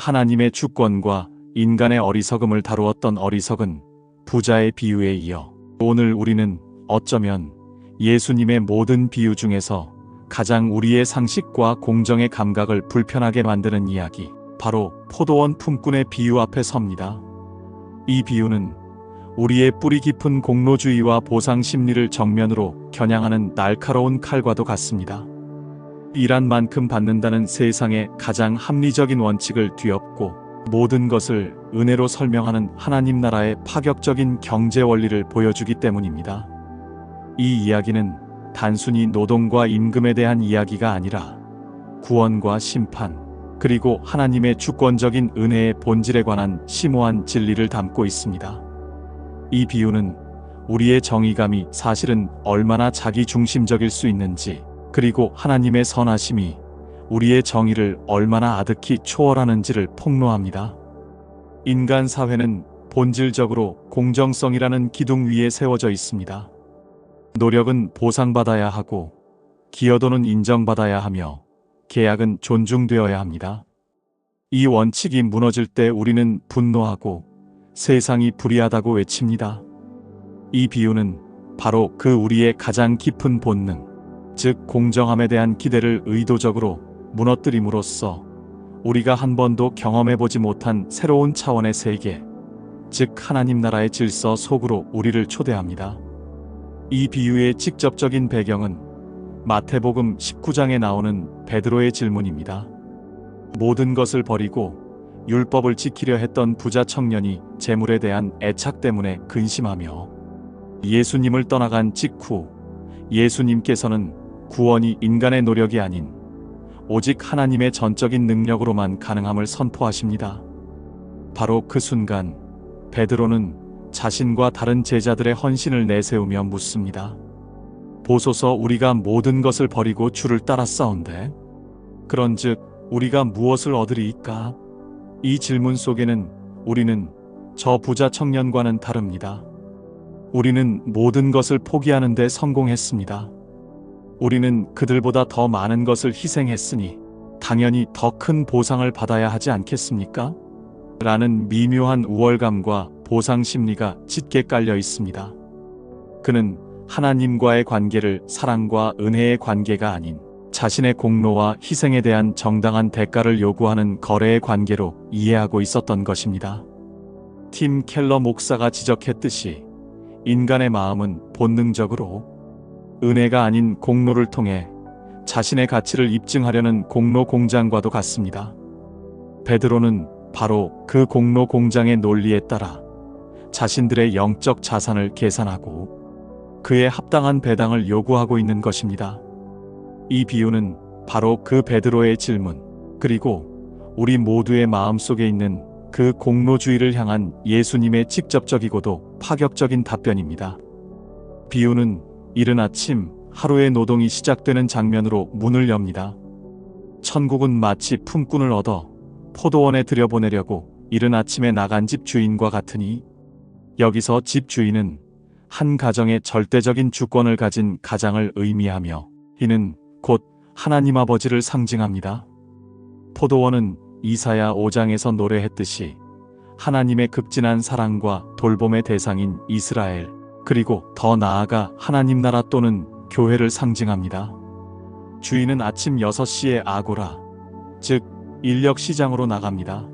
하나님의 주권과 인간의 어리석음을 다루었던 어리석은 부자의 비유에 이어 오늘 우리는 어쩌면 예수님의 모든 비유 중에서 가장 우리의 상식과 공정의 감각을 불편하게 만드는 이야기, 바로 포도원 품꾼의 비유 앞에 섭니다. 이 비유는 우리의 뿌리 깊은 공로주의와 보상 심리를 정면으로 겨냥하는 날카로운 칼과도 같습니다. 일한 만큼 받는다는 세상의 가장 합리적인 원칙을 뒤엎고 모든 것을 은혜로 설명하는 하나님 나라의 파격적인 경제 원리를 보여주기 때문입니다. 이 이야기는 단순히 노동과 임금에 대한 이야기가 아니라 구원과 심판, 그리고 하나님의 주권적인 은혜의 본질에 관한 심오한 진리를 담고 있습니다. 이 비유는 우리의 정의감이 사실은 얼마나 자기중심적일 수 있는지, 그리고 하나님의 선하심이 우리의 정의를 얼마나 아득히 초월하는지를 폭로합니다. 인간 사회는 본질적으로 공정성이라는 기둥 위에 세워져 있습니다. 노력은 보상받아야 하고, 기여도는 인정받아야 하며, 계약은 존중되어야 합니다. 이 원칙이 무너질 때 우리는 분노하고 세상이 불의하다고 외칩니다. 이 비유는 바로 그 우리의 가장 깊은 본능, 즉 공정함에 대한 기대를 의도적으로 무너뜨림으로써 우리가 한 번도 경험해보지 못한 새로운 차원의 세계, 즉 하나님 나라의 질서 속으로 우리를 초대합니다. 이 비유의 직접적인 배경은 마태복음 19장에 나오는 베드로의 질문입니다. 모든 것을 버리고 율법을 지키려 했던 부자 청년이 재물에 대한 애착 때문에 근심하며 예수님을 떠나간 직후 예수님께서는 구원이 인간의 노력이 아닌 오직 하나님의 전적인 능력으로만 가능함을 선포하십니다. 바로 그 순간 베드로는 자신과 다른 제자들의 헌신을 내세우며 묻습니다. 보소서, 우리가 모든 것을 버리고 주를 따랐사온데 그런즉 우리가 무엇을 얻으리이까? 이 질문 속에는 우리는 저 부자 청년과는 다릅니다. 우리는 모든 것을 포기하는 데 성공했습니다. 우리는 그들보다 더 많은 것을 희생했으니 당연히 더 큰 보상을 받아야 하지 않겠습니까? 라는 미묘한 우월감과 보상 심리가 짙게 깔려 있습니다. 그는 하나님과의 관계를 사랑과 은혜의 관계가 아닌 자신의 공로와 희생에 대한 정당한 대가를 요구하는 거래의 관계로 이해하고 있었던 것입니다. 팀 켈러 목사가 지적했듯이 인간의 마음은 본능적으로 은혜가 아닌 공로를 통해 자신의 가치를 입증하려는 공로 공장과도 같습니다. 베드로는 바로 그 공로 공장의 논리에 따라 자신들의 영적 자산을 계산하고 그에 합당한 배당을 요구하고 있는 것입니다. 이 비유는 바로 그 베드로의 질문, 그리고 우리 모두의 마음속에 있는 그 공로주의를 향한 예수님의 직접적이고도 파격적인 답변입니다. 비유는 이른 아침 하루의 노동이 시작되는 장면으로 문을 엽니다. 천국은 마치 품꾼을 얻어 포도원에 들여보내려고 이른 아침에 나간 집 주인과 같으니, 여기서 집 주인은 한 가정의 절대적인 주권을 가진 가장을 의미하며 이는 곧 하나님 아버지를 상징합니다. 포도원은 이사야 5장에서 노래했듯이 하나님의 급진한 사랑과 돌봄의 대상인 이스라엘, 그리고 더 나아가 하나님 나라 또는 교회를 상징합니다. 주인은 아침 6시에 아고라, 즉 인력 시장으로 나갑니다.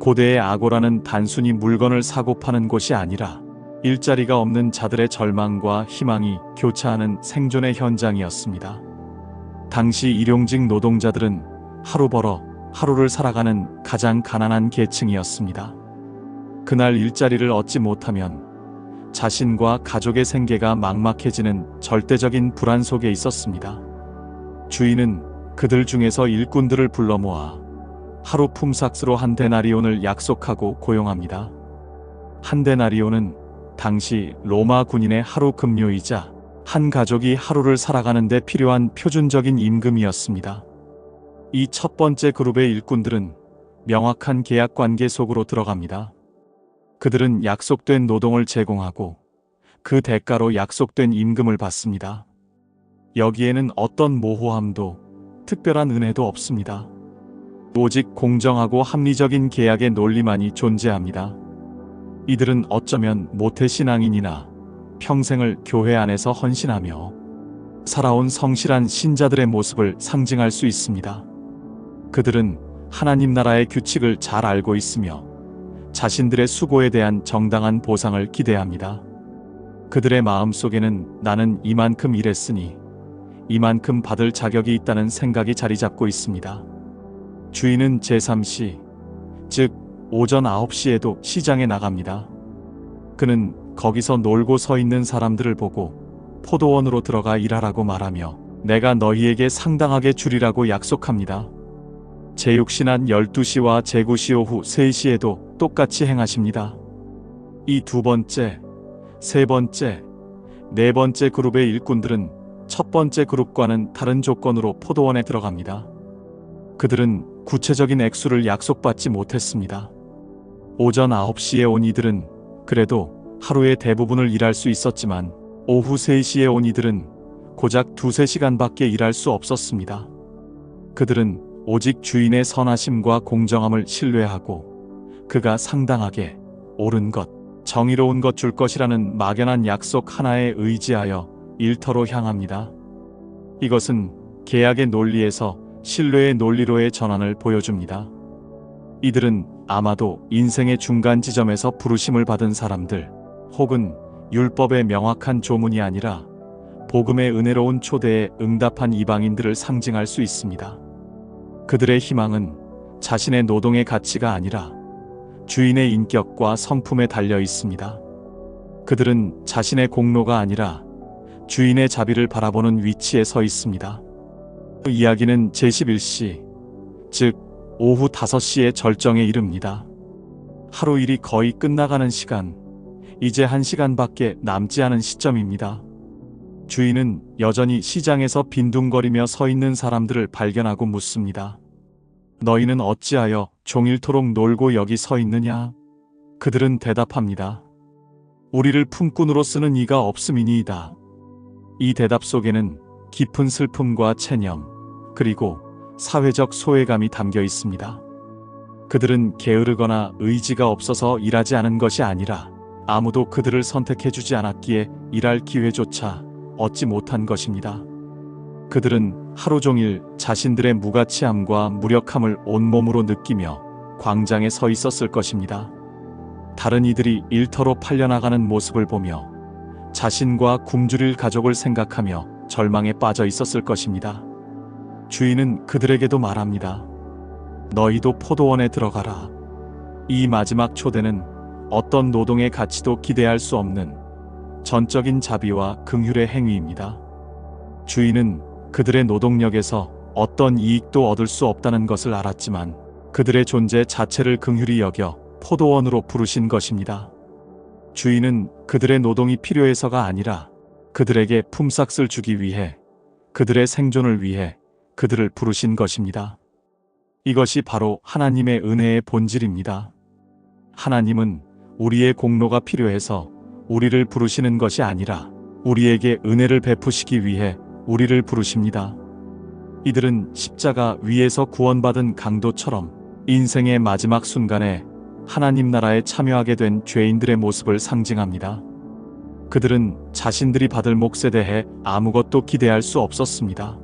고대의 아고라는 단순히 물건을 사고 파는 곳이 아니라 일자리가 없는 자들의 절망과 희망이 교차하는 생존의 현장이었습니다. 당시 일용직 노동자들은 하루 벌어 하루를 살아가는 가장 가난한 계층이었습니다. 그날 일자리를 얻지 못하면 자신과 가족의 생계가 막막해지는 절대적인 불안 속에 있었습니다. 주인은 그들 중에서 일꾼들을 불러 모아 하루 품삯으로 한 데나리온을 약속하고 고용합니다. 한 데나리온은 당시 로마 군인의 하루 급료이자 한 가족이 하루를 살아가는 데 필요한 표준적인 임금이었습니다. 이 첫 번째 그룹의 일꾼들은 명확한 계약 관계 속으로 들어갑니다. 그들은 약속된 노동을 제공하고 그 대가로 약속된 임금을 받습니다. 여기에는 어떤 모호함도 특별한 은혜도 없습니다. 오직 공정하고 합리적인 계약의 논리만이 존재합니다. 이들은 어쩌면 모태신앙인이나 평생을 교회 안에서 헌신하며 살아온 성실한 신자들의 모습을 상징할 수 있습니다. 그들은 하나님 나라의 규칙을 잘 알고 있으며 자신들의 수고에 대한 정당한 보상을 기대합니다. 그들의 마음속에는 나는 이만큼 일했으니 이만큼 받을 자격이 있다는 생각이 자리 잡고 있습니다. 주인은 제3시, 즉 오전 9시에도 시장에 나갑니다. 그는 거기서 놀고 서 있는 사람들을 보고 포도원으로 들어가 일하라고 말하며 내가 너희에게 상당하게 주리라고 약속합니다. 제6시난 12시와 제9시 오후 3시에도 똑같이 행하십니다. 이 두 번째, 세 번째, 네 번째 그룹의 일꾼들은 첫 번째 그룹과는 다른 조건으로 포도원에 들어갑니다. 그들은 구체적인 액수를 약속받지 못했습니다. 오전 9시에 온 이들은 그래도 하루의 대부분을 일할 수 있었지만 오후 3시에 온 이들은 고작 2~3시간밖에 일할 수 없었습니다. 그들은 오직 주인의 선하심과 공정함을 신뢰하고 그가 상당하게 옳은 것, 정의로운 것 줄 것이라는 막연한 약속 하나에 의지하여 일터로 향합니다. 이것은 계약의 논리에서 신뢰의 논리로의 전환을 보여줍니다. 이들은 아마도 인생의 중간 지점에서 부르심을 받은 사람들, 혹은 율법의 명확한 조문이 아니라 복음의 은혜로운 초대에 응답한 이방인들을 상징할 수 있습니다. 그들의 희망은 자신의 노동의 가치가 아니라 주인의 인격과 성품에 달려 있습니다. 그들은 자신의 공로가 아니라 주인의 자비를 바라보는 위치에 서 있습니다. 그 이야기는 제11시, 즉 오후 5시에 절정에 이릅니다. 하루 일이 거의 끝나가는 시간, 이제 1시간밖에 남지 않은 시점입니다. 주인은 여전히 시장에서 빈둥거리며 서 있는 사람들을 발견하고 묻습니다. 너희는 어찌하여 종일토록 놀고 여기 서 있느냐? 그들은 대답합니다. 우리를 품꾼으로 쓰는 이가 없음이니이다. 이 대답 속에는 깊은 슬픔과 체념, 그리고 사회적 소외감이 담겨 있습니다. 그들은 게으르거나 의지가 없어서 일하지 않은 것이 아니라 아무도 그들을 선택해주지 않았기에 일할 기회조차 얻지 못한 것입니다. 그들은 하루 종일 자신들의 무가치함과 무력함을 온몸으로 느끼며 광장에 서 있었을 것입니다. 다른 이들이 일터로 팔려나가는 모습을 보며 자신과 굶주릴 가족을 생각하며 절망에 빠져 있었을 것입니다. 주인은 그들에게도 말합니다. 너희도 포도원에 들어가라. 이 마지막 초대는 어떤 노동의 가치도 기대할 수 없는 전적인 자비와 긍휼의 행위입니다. 주인은 그들의 노동력에서 어떤 이익도 얻을 수 없다는 것을 알았지만 그들의 존재 자체를 긍휼히 여겨 포도원으로 부르신 것입니다. 주인은 그들의 노동이 필요해서가 아니라 그들에게 품삯을 주기 위해, 그들의 생존을 위해 그들을 부르신 것입니다. 이것이 바로 하나님의 은혜의 본질입니다. 하나님은 우리의 공로가 필요해서 우리를 부르시는 것이 아니라 우리에게 은혜를 베푸시기 위해 우리를 부르십니다. 이들은 십자가 위에서 구원받은 강도처럼 인생의 마지막 순간에 하나님 나라에 참여하게 된 죄인들의 모습을 상징합니다. 그들은 자신들이 받을 몫에 대해 아무것도 기대할 수 없었습니다.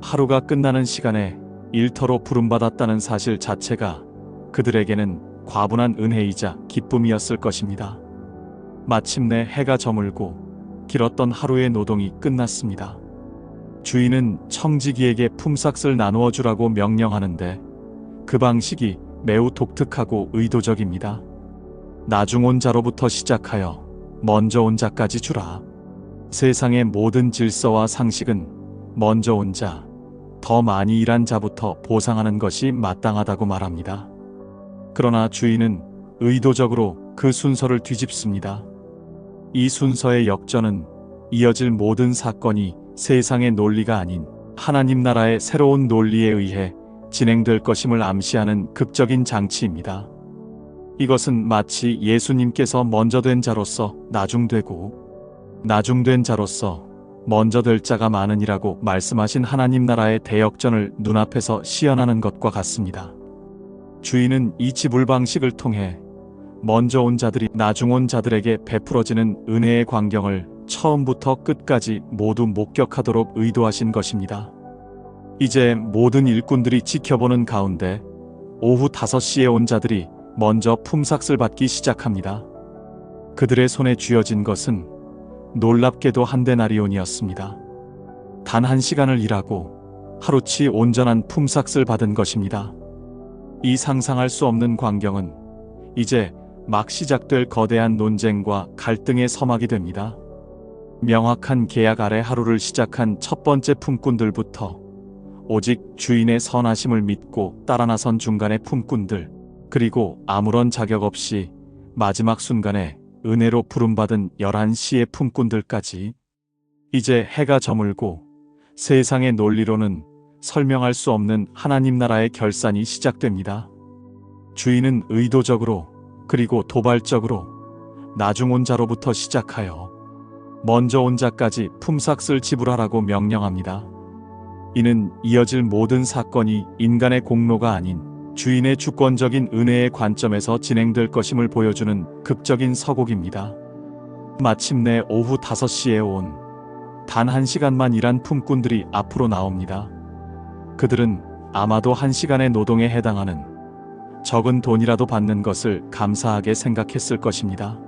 하루가 끝나는 시간에 일터로 부름받았다는 사실 자체가 그들에게는 과분한 은혜이자 기쁨이었을 것입니다. 마침내 해가 저물고 길었던 하루의 노동이 끝났습니다. 주인은 청지기에게 품삯을 나누어 주라고 명령하는데 그 방식이 매우 독특하고 의도적입니다. 나중 온 자로부터 시작하여 먼저 온 자까지 주라. 세상의 모든 질서와 상식은 먼저 온 자, 더 많이 일한 자부터 보상하는 것이 마땅하다고 말합니다. 그러나 주인은 의도적으로 그 순서를 뒤집습니다. 이 순서의 역전은 이어질 모든 사건이 세상의 논리가 아닌 하나님 나라의 새로운 논리에 의해 진행될 것임을 암시하는 극적인 장치입니다. 이것은 마치 예수님께서 먼저 된 자로서 나중되고 나중된 자로서 먼저 될 자가 많으니라고 말씀하신 하나님 나라의 대역전을 눈앞에서 시연하는 것과 같습니다. 주인은 이 지불 방식을 통해 먼저 온 자들이 나중 온 자들에게 베풀어지는 은혜의 광경을 처음부터 끝까지 모두 목격하도록 의도하신 것입니다. 이제 모든 일꾼들이 지켜보는 가운데 오후 5시에 온 자들이 먼저 품삯을 받기 시작합니다. 그들의 손에 쥐어진 것은 놀랍게도 한 데나리온이었습니다. 단 1시간을 일하고 하루치 온전한 품삯을 받은 것입니다. 이 상상할 수 없는 광경은 이제 막 시작될 거대한 논쟁과 갈등의 서막이 됩니다. 명확한 계약 아래 하루를 시작한 첫 번째 품꾼들부터 오직 주인의 선하심을 믿고 따라 나선 중간의 품꾼들, 그리고 아무런 자격 없이 마지막 순간에 은혜로 부름받은 11시의 품꾼들까지, 이제 해가 저물고 세상의 논리로는 설명할 수 없는 하나님 나라의 결산이 시작됩니다. 주인은 의도적으로 그리고 도발적으로 나중 온 자로부터 시작하여 먼저 온 자까지 품삯을 지불하라고 명령합니다. 이는 이어질 모든 사건이 인간의 공로가 아닌 주인의 주권적인 은혜의 관점에서 진행될 것임을 보여주는 극적인 서곡입니다. 마침내 오후 5시에 온 단 1시간만 일한 품꾼들이 앞으로 나옵니다. 그들은 아마도 1시간의 노동에 해당하는 적은 돈이라도 받는 것을 감사하게 생각했을 것입니다.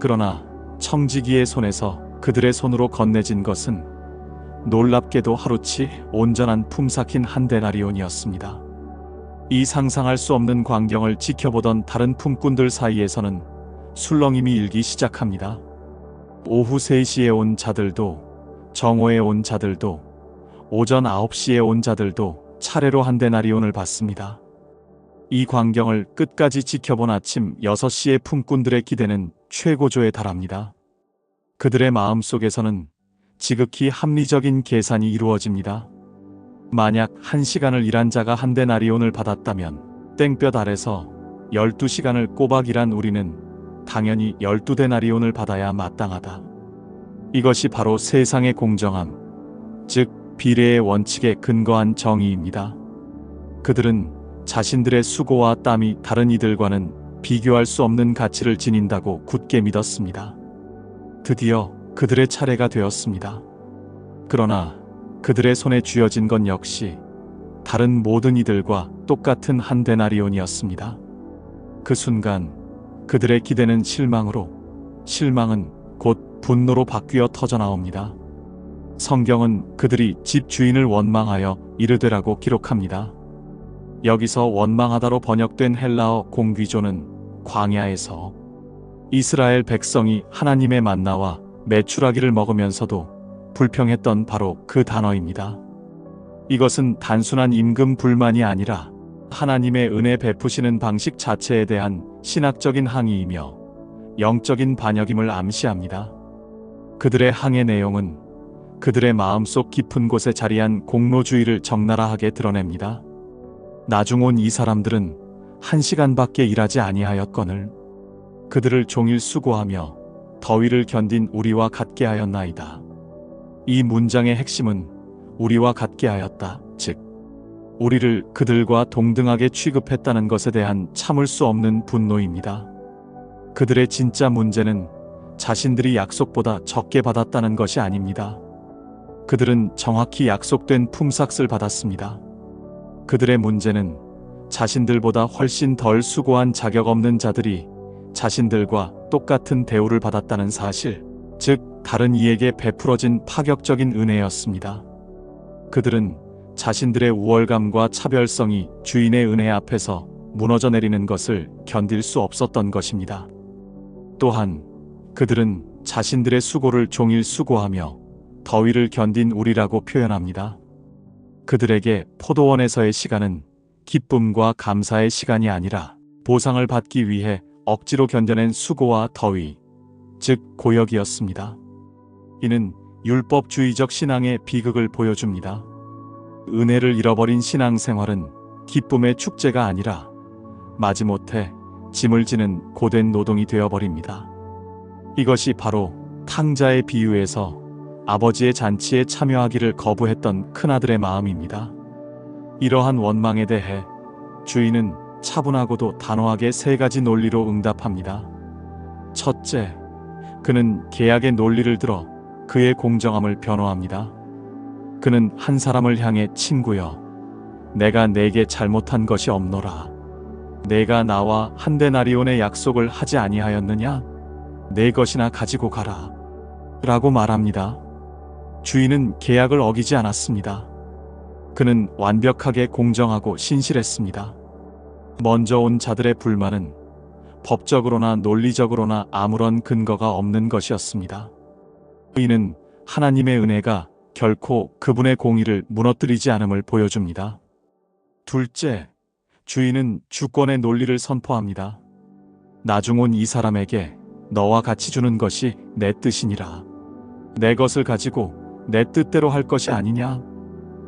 그러나 청지기의 손에서 그들의 손으로 건네진 것은 놀랍게도 하루치 온전한 품삯인 한 데나리온이었습니다. 이 상상할 수 없는 광경을 지켜보던 다른 품꾼들 사이에서는 술렁임이 일기 시작합니다. 오후 3시에 온 자들도, 정오에 온 자들도, 오전 9시에 온 자들도 차례로 한 데나리온을 받습니다. 이 광경을 끝까지 지켜본 아침 6시의 품꾼들의 기대는 최고조에 달합니다. 그들의 마음속에서는 지극히 합리적인 계산이 이루어집니다. 만약 1시간을 일한 자가 한 데나리온을 받았다면 땡볕 아래서 12시간을 꼬박 일한 우리는 당연히 12데나리온을 받아야 마땅하다. 이것이 바로 세상의 공정함, 즉 비례의 원칙에 근거한 정의입니다. 그들은 자신들의 수고와 땀이 다른 이들과는 비교할 수 없는 가치를 지닌다고 굳게 믿었습니다. 드디어 그들의 차례가 되었습니다. 그러나 그들의 손에 쥐어진 건 역시 다른 모든 이들과 똑같은 한 데나리온이었습니다. 그 순간 그들의 기대는 실망으로, 실망은 곧 분노로 바뀌어 터져나옵니다. 성경은 그들이 집 주인을 원망하여 이르되라고 기록합니다. 여기서 원망하다로 번역된 헬라어 공귀조는 광야에서 이스라엘 백성이 하나님의 만나와 메추라기를 먹으면서도 불평했던 바로 그 단어입니다. 이것은 단순한 임금 불만이 아니라 하나님의 은혜 베푸시는 방식 자체에 대한 신학적인 항의이며 영적인 반역임을 암시합니다. 그들의 항의 내용은 그들의 마음속 깊은 곳에 자리한 공로주의를 적나라하게 드러냅니다. 나중 온 이 사람들은 1시간밖에 일하지 아니하였거늘 그들을 종일 수고하며 더위를 견딘 우리와 같게 하였나이다. 이 문장의 핵심은 우리와 같게 하였다, 즉 우리를 그들과 동등하게 취급했다는 것에 대한 참을 수 없는 분노입니다. 그들의 진짜 문제는 자신들이 약속보다 적게 받았다는 것이 아닙니다. 그들은 정확히 약속된 품삯을 받았습니다. 그들의 문제는 자신들보다 훨씬 덜 수고한 자격 없는 자들이 자신들과 똑같은 대우를 받았다는 사실, 즉 다른 이에게 베풀어진 파격적인 은혜였습니다. 그들은 자신들의 우월감과 차별성이 주인의 은혜 앞에서 무너져 내리는 것을 견딜 수 없었던 것입니다. 또한 그들은 자신들의 수고를 종일 수고하며 더위를 견딘 우리라고 표현합니다. 그들에게 포도원에서의 시간은 기쁨과 감사의 시간이 아니라 보상을 받기 위해 억지로 견뎌낸 수고와 더위, 즉 고역이었습니다. 이는 율법주의적 신앙의 비극을 보여줍니다. 은혜를 잃어버린 신앙생활은 기쁨의 축제가 아니라 마지못해 짐을 지는 고된 노동이 되어버립니다. 이것이 바로 탕자의 비유에서 아버지의 잔치에 참여하기를 거부했던 큰아들의 마음입니다. 이러한 원망에 대해 주인은 차분하고도 단호하게 세 가지 논리로 응답합니다. 첫째, 그는 계약의 논리를 들어 그의 공정함을 변호합니다. 그는 한 사람을 향해 친구여, 내가 내게 잘못한 것이 없노라. 내가 나와 한 데나리온의 약속을 하지 아니하였느냐? 내 것이나 가지고 가라. 라고 말합니다. 주인은 계약을 어기지 않았습니다. 그는 완벽하게 공정하고 신실했습니다. 먼저 온 자들의 불만은 법적으로나 논리적으로나 아무런 근거가 없는 것이었습니다. 이는 하나님의 은혜가 결코 그분의 공의를 무너뜨리지 않음을 보여줍니다. 둘째, 주인은 주권의 논리를 선포합니다. 나중 온 이 사람에게 너와 같이 주는 것이 내 뜻이니라. 내 것을 가지고 내 뜻대로 할 것이 아니냐?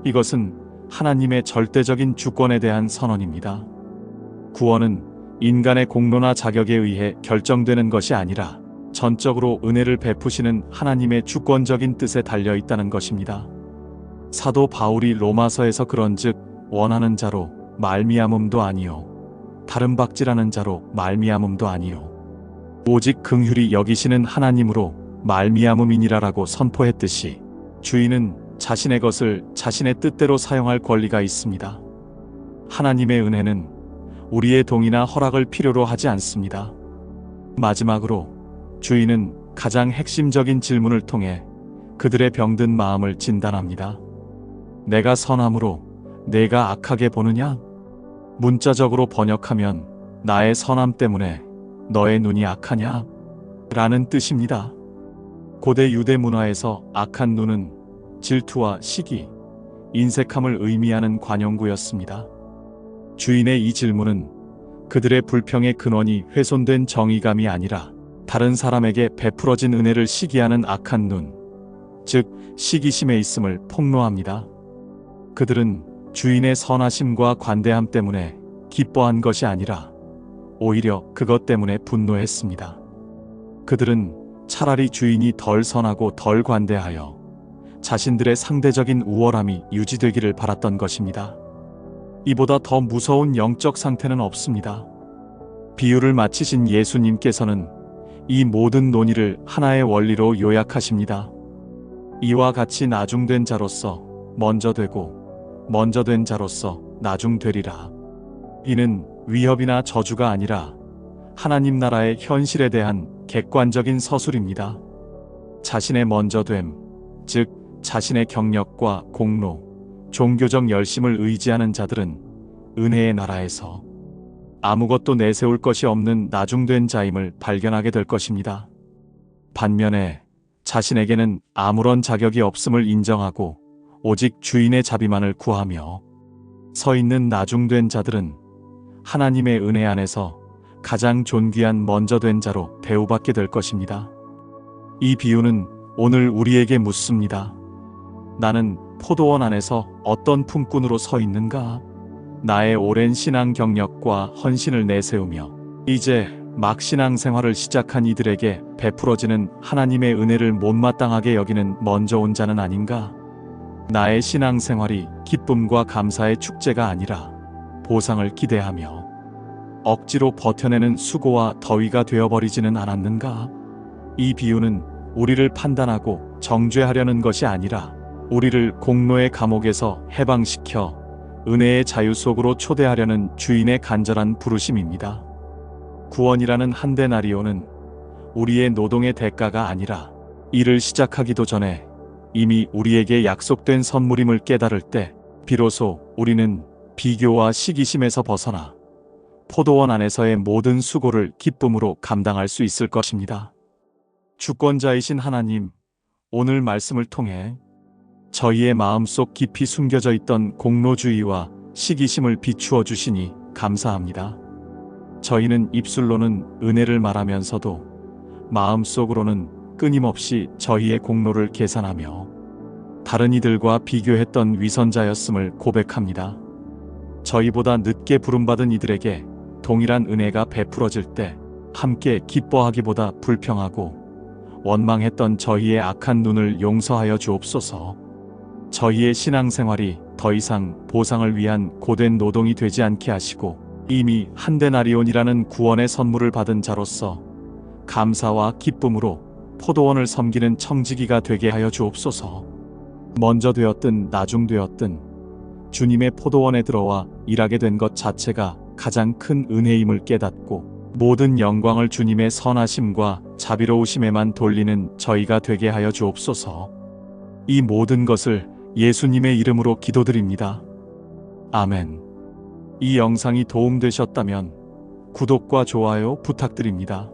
이것은 하나님의 절대적인 주권에 대한 선언입니다. 구원은 인간의 공로나 자격에 의해 결정되는 것이 아니라 전적으로 은혜를 베푸시는 하나님의 주권적인 뜻에 달려 있다는 것입니다. 사도 바울이 로마서에서 그런즉 원하는 자로 말미암음도 아니요 다른 박질하는 자로 말미암음도 아니요 오직 긍휼히 여기시는 하나님으로 말미암음이니라라고 선포했듯이 주인은 자신의 것을 자신의 뜻대로 사용할 권리가 있습니다. 하나님의 은혜는 우리의 동의나 허락을 필요로 하지 않습니다. 마지막으로 주인은 가장 핵심적인 질문을 통해 그들의 병든 마음을 진단합니다. 내가 선함으로 내가 악하게 보느냐? 문자적으로 번역하면 나의 선함 때문에 너의 눈이 악하냐? 라는 뜻입니다. 고대 유대 문화에서 악한 눈은 질투와 시기, 인색함을 의미하는 관용구였습니다. 주인의 이 질문은 그들의 불평의 근원이 훼손된 정의감이 아니라 다른 사람에게 베풀어진 은혜를 시기하는 악한 눈, 즉 시기심에 있음을 폭로합니다. 그들은 주인의 선하심과 관대함 때문에 기뻐한 것이 아니라 오히려 그것 때문에 분노했습니다. 그들은 차라리 주인이 덜 선하고 덜 관대하여 자신들의 상대적인 우월함이 유지되기를 바랐던 것입니다. 이보다 더 무서운 영적 상태는 없습니다. 비유를 마치신 예수님께서는 이 모든 논의를 하나의 원리로 요약하십니다. 이와 같이 나중된 자로서 먼저 되고 먼저 된 자로서 나중되리라. 이는 위협이나 저주가 아니라 하나님 나라의 현실에 대한 객관적인 서술입니다. 자신의 먼저됨, 즉 자신의 경력과 공로, 종교적 열심을 의지하는 자들은 은혜의 나라에서 아무것도 내세울 것이 없는 나중된 자임을 발견하게 될 것입니다. 반면에 자신에게는 아무런 자격이 없음을 인정하고 오직 주인의 자비만을 구하며 서 있는 나중된 자들은 하나님의 은혜 안에서 가장 존귀한 먼저 된 자로 대우받게 될 것입니다. 이 비유는 오늘 우리에게 묻습니다. 나는 포도원 안에서 어떤 품꾼으로 서 있는가? 나의 오랜 신앙 경력과 헌신을 내세우며 이제 막 신앙생활을 시작한 이들에게 베풀어지는 하나님의 은혜를 못마땅하게 여기는 먼저 온 자는 아닌가? 나의 신앙생활이 기쁨과 감사의 축제가 아니라 보상을 기대하며 억지로 버텨내는 수고와 더위가 되어버리지는 않았는가? 이 비유는 우리를 판단하고 정죄하려는 것이 아니라 우리를 공로의 감옥에서 해방시켜 은혜의 자유 속으로 초대하려는 주인의 간절한 부르심입니다. 구원이라는 한 데나리온은 우리의 노동의 대가가 아니라 일을 시작하기도 전에 이미 우리에게 약속된 선물임을 깨달을 때 비로소 우리는 비교와 시기심에서 벗어나 포도원 안에서의 모든 수고를 기쁨으로 감당할 수 있을 것입니다. 주권자이신 하나님, 오늘 말씀을 통해 저희의 마음속 깊이 숨겨져 있던 공로주의와 시기심을 비추어 주시니 감사합니다. 저희는 입술로는 은혜를 말하면서도 마음속으로는 끊임없이 저희의 공로를 계산하며 다른 이들과 비교했던 위선자였음을 고백합니다. 저희보다 늦게 부름받은 이들에게 동일한 은혜가 베풀어질 때 함께 기뻐하기보다 불평하고 원망했던 저희의 악한 눈을 용서하여 주옵소서. 저희의 신앙생활이 더 이상 보상을 위한 고된 노동이 되지 않게 하시고 이미 한 데나리온이라는 구원의 선물을 받은 자로서 감사와 기쁨으로 포도원을 섬기는 청지기가 되게 하여 주옵소서. 먼저 되었든 나중 되었든 주님의 포도원에 들어와 일하게 된 것 자체가 가장 큰 은혜임을 깨닫고 모든 영광을 주님의 선하심과 자비로우심에만 돌리는 저희가 되게 하여 주옵소서. 이 모든 것을 예수님의 이름으로 기도드립니다. 아멘. 이 영상이 도움되셨다면 구독과 좋아요 부탁드립니다.